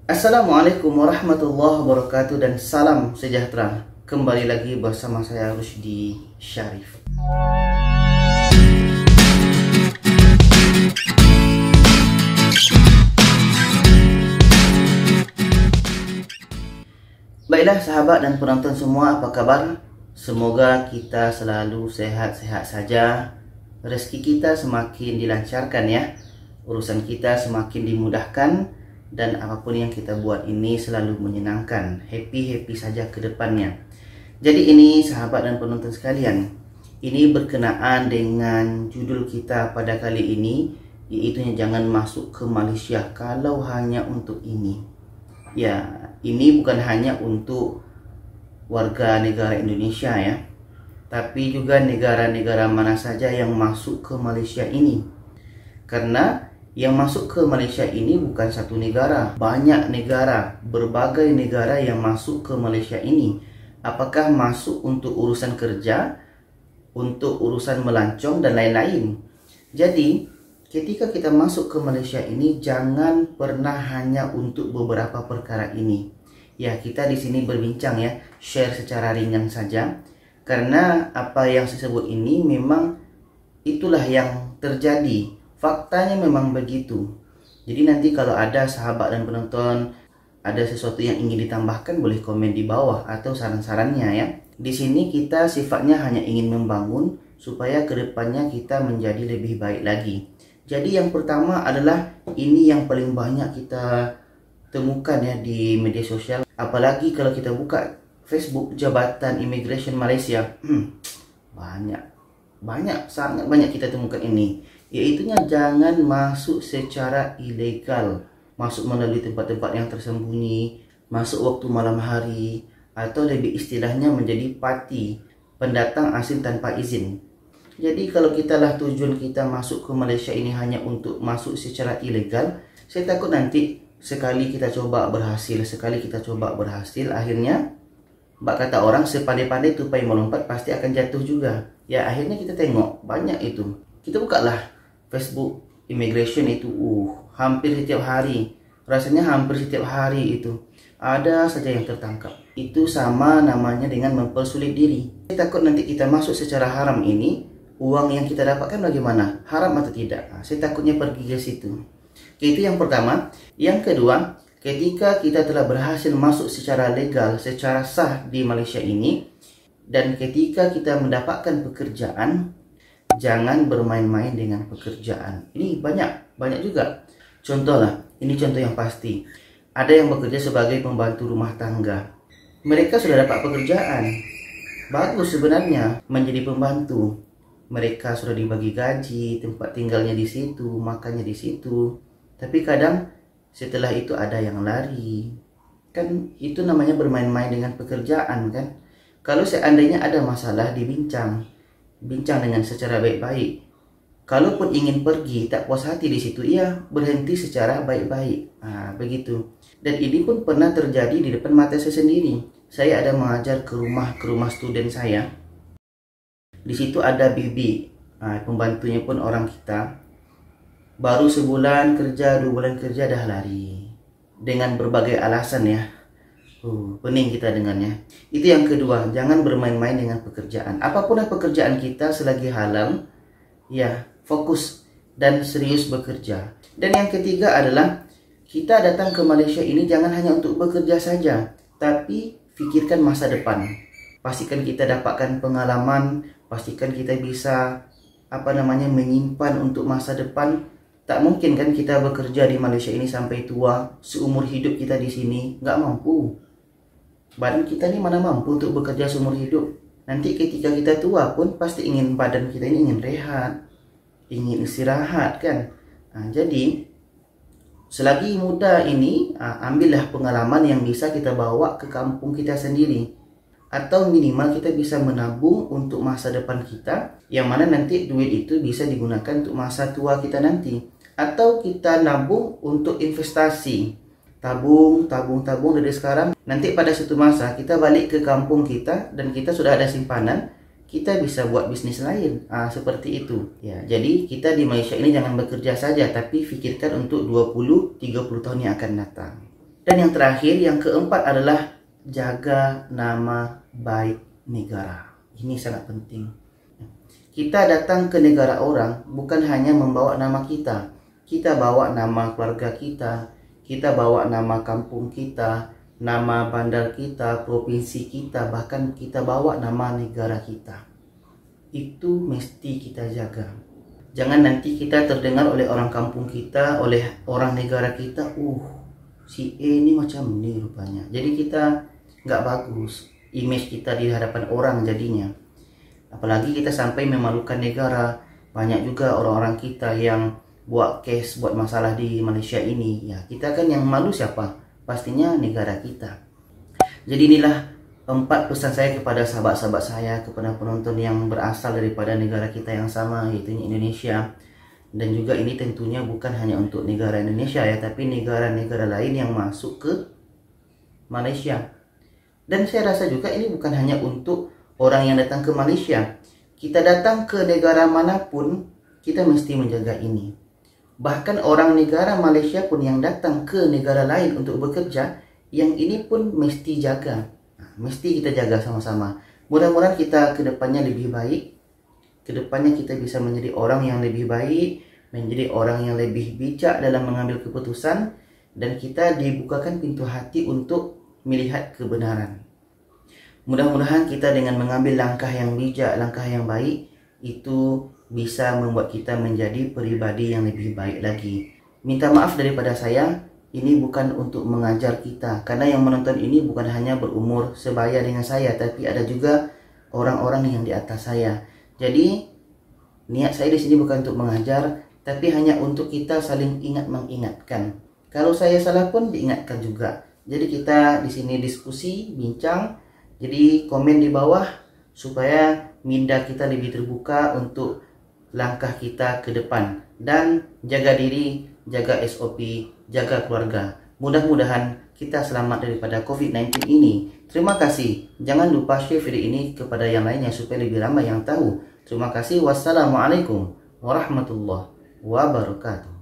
Assalamualaikum warahmatullahi wabarakatuh dan salam sejahtera. Kembali lagi bersama saya Rusdi Syarif. Baiklah sahabat dan penonton semua, apa kabar? Semoga kita selalu sehat-sehat saja. Rezeki kita semakin dilancarkan ya. Urusan kita semakin dimudahkan. Dan apapun yang kita buat ini selalu menyenangkan. Happy saja ke depannya. Jadi ini sahabat dan penonton sekalian, ini berkenaan dengan judul kita pada kali ini, yaitu jangan masuk ke Malaysia kalau hanya untuk ini. Ya, ini bukan hanya untuk warga negara Indonesia ya, tapi juga negara-negara mana saja yang masuk ke Malaysia ini. Karena yang masuk ke Malaysia ini bukan satu negara, banyak negara, berbagai negara yang masuk ke Malaysia ini. Apakah masuk untuk urusan kerja, untuk urusan melancong dan lain-lain. Jadi, ketika kita masuk ke Malaysia ini, jangan pernah hanya untuk beberapa perkara ini. Ya, kita di sini berbincang ya, share secara ringan saja. Karena apa yang saya sebut ini memang itulah yang terjadi. Faktanya memang begitu. Jadi nanti kalau ada sahabat dan penonton ada sesuatu yang ingin ditambahkan, boleh komen di bawah atau saran-sarannya ya. Di sini kita sifatnya hanya ingin membangun supaya kedepannya kita menjadi lebih baik lagi. Jadi yang pertama adalah ini yang paling banyak kita temukan ya di media sosial. Apalagi kalau kita buka Facebook Jabatan Imigresen Malaysia, sangat banyak kita temukan ini. Yaitunya jangan masuk secara ilegal, masuk melalui tempat-tempat yang tersembunyi, masuk waktu malam hari, atau lebih istilahnya menjadi parti, pendatang asing tanpa izin. Jadi kalau kita tujuan kita masuk ke Malaysia ini hanya untuk masuk secara ilegal, saya takut nanti sekali kita coba berhasil, akhirnya kata orang sepandai-pandai tupai melompat pasti akan jatuh juga. Ya akhirnya kita tengok banyak itu. Kita bukalah Facebook Immigration itu hampir setiap hari, rasanya hampir setiap hari itu ada saja yang tertangkap. Itu sama namanya dengan mempersulit diri. Saya takut nanti kita masuk secara haram ini, uang yang kita dapatkan bagaimana, haram atau tidak. Saya takutnya pergi ke situ. Itu yang pertama. Yang kedua, ketika kita telah berhasil masuk secara legal, secara sah di Malaysia ini, dan ketika kita mendapatkan pekerjaan, jangan bermain-main dengan pekerjaan. Ini banyak juga. Contoh lah, ini contoh yang pasti. Ada yang bekerja sebagai pembantu rumah tangga. Mereka sudah dapat pekerjaan. Bagus sebenarnya menjadi pembantu. Mereka sudah dibagi gaji, tempat tinggalnya di situ, makannya di situ. Tapi kadang setelah itu ada yang lari. Kan itu namanya bermain-main dengan pekerjaan kan. Kalau seandainya ada masalah bincang dengan secara baik-baik. Kalaupun ingin pergi tak puas hati di situ, ia berhenti secara baik-baik. Begitu. Dan ini pun pernah terjadi di depan mata saya sendiri. Saya ada mengajar ke rumah student saya. Di situ ada bibi, pembantunya pun orang kita. Baru sebulan kerja, 2 bulan kerja dah lari. Dengan berbagai alasan ya. Pening kita dengannya. Itu yang kedua, jangan bermain-main dengan pekerjaan. Apapun pekerjaan kita selagi halal, ya fokus dan serius bekerja. Dan yang ketiga adalah kita datang ke Malaysia ini jangan hanya untuk bekerja saja, tapi pikirkan masa depan. Pastikan kita dapatkan pengalaman, pastikan kita bisa menyimpan untuk masa depan. Tak mungkin kan kita bekerja di Malaysia ini sampai tua, seumur hidup kita di sini, nggak mampu. Badan kita ini mana mampu untuk bekerja seumur hidup. Nanti ketika kita tua pun pasti badan kita ini ingin rehat, ingin istirahat kan. Jadi selagi muda ini ambillah pengalaman yang bisa kita bawa ke kampung kita sendiri. Atau minimal kita bisa menabung untuk masa depan kita, yang mana nanti duit itu bisa digunakan untuk masa tua kita nanti. Atau kita nabung untuk investasi. Tabung dari sekarang. Nanti pada suatu masa kita balik ke kampung kita dan kita sudah ada simpanan, kita bisa buat bisnis lain. Seperti itu. Ya, jadi kita di Malaysia ini jangan bekerja saja, tapi pikirkan untuk 20-30 tahun yang akan datang. Dan yang terakhir, yang keempat adalah jaga nama baik negara. Ini sangat penting. Kita datang ke negara orang bukan hanya membawa nama kita. Kita bawa nama keluarga kita, kita bawa nama kampung kita, nama bandar kita, provinsi kita, bahkan kita bawa nama negara kita. Itu mesti kita jaga. Jangan nanti kita terdengar oleh orang kampung kita, oleh orang negara kita, si E ini macam ni rupanya. Jadi kita nggak bagus image kita di hadapan orang jadinya. Apalagi kita sampai memalukan negara. Banyak juga orang-orang kita yang buat case, buat masalah di Malaysia ini. Ya, kita kan yang malu siapa? Pastinya negara kita. Jadi inilah 4 pesan saya kepada sahabat-sahabat saya, kepada penonton yang berasal daripada negara kita yang sama, yaitu Indonesia. Dan juga ini tentunya bukan hanya untuk negara Indonesia ya, tapi negara-negara lain yang masuk ke Malaysia. Dan saya rasa juga ini bukan hanya untuk orang yang datang ke Malaysia. Kita datang ke negara manapun, kita mesti menjaga ini. Bahkan orang negara Malaysia pun yang datang ke negara lain untuk bekerja, yang ini pun mesti jaga. Mesti kita jaga sama-sama. Mudah-mudahan kita ke depannya lebih baik. Ke depannya kita bisa menjadi orang yang lebih baik, menjadi orang yang lebih bijak dalam mengambil keputusan, dan kita dibukakan pintu hati untuk melihat kebenaran. Mudah-mudahan kita dengan mengambil langkah yang bijak, langkah yang baik, itu bisa membuat kita menjadi pribadi yang lebih baik lagi. Minta maaf daripada saya, ini bukan untuk mengajar kita, karena yang menonton ini bukan hanya berumur sebaya dengan saya, tapi ada juga orang-orang yang di atas saya. Jadi niat saya di sini bukan untuk mengajar, tapi hanya untuk kita saling ingat mengingatkan. Kalau saya salah pun diingatkan juga. Jadi kita di sini diskusi, bincang. Jadi komen di bawah supaya minda kita lebih terbuka untuk langkah kita ke depan. Dan jaga diri, jaga SOP, jaga keluarga. Mudah-mudahan kita selamat daripada COVID-19 ini. Terima kasih. Jangan lupa share video ini kepada yang lainnya supaya lebih ramai yang tahu. Terima kasih. Wassalamualaikum warahmatullahi wabarakatuh.